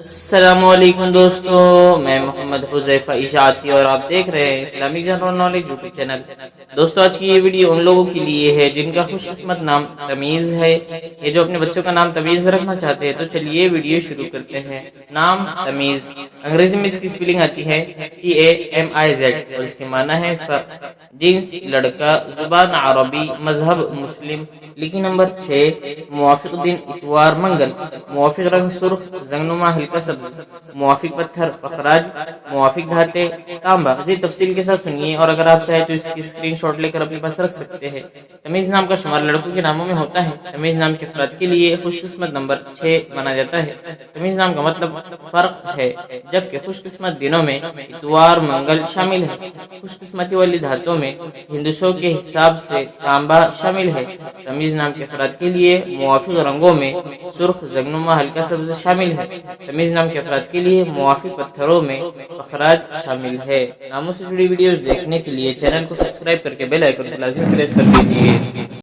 السلام علیکم دوستو، میں محمد حذیفہ اشاعتی اور آپ دیکھ رہے ہیں Islamic general knowledge YouTube channel. دوستو آج کی یہ ویڈیو ان لوگوں کے لیے ہے جن کا خوش قسمت نام تمیز ہے، یہ جو اپنے بچوں کا نام تمیز رکھنا چاہتے ہیں۔ تو چلیے ویڈیو شروع کرتے ہیں۔ نام تمیز، انگریزی میں اس کی سپیلنگ آتی ہے TAMIZ اور اس کے معنی ہے جنس لڑکا، زبان عربی، مذہب مسلم۔ لکی نمبر 6، موافق دن اتوار منگل، موافق رنگ سرخ زنگنما ہلکا سبز، موافق پتھر پخراج، موافق دھاتے تانبا۔ مزید تفصیل کے ساتھ سنیے، اور اگر آپ چاہیں تو اس کی اسکرین شاٹ لے کر اپنے پاس رکھ سکتے ہیں۔ تمیز نام کا شمار لڑکوں کے ناموں میں ہوتا ہے۔ تمیز نام کے افراد کے لیے خوش قسمت نمبر 6 مانا جاتا ہے۔ تمیز نام کا مطلب فرق ہے، جبکہ خوش قسمت دنوں میں اتوار منگل شامل ہے۔ خوش قسمتی والی دھاتوں میں ہندسوں کے حساب سے تانبا شامل ہے۔ تمیز نام کے افراد کے لیے موافق رنگوں میں سرخ زنگنما ہلکا سبز شامل ہے۔ تمیز نام کے افراد کے لیے موافق پتھروں میں پخراج شامل ہے۔ ناموں سے جڑی ویڈیوز دیکھنے کے لیے چینل کو سبسکرائب کر کے بیل آئیکن کو لازمی پریس کر دیجیے۔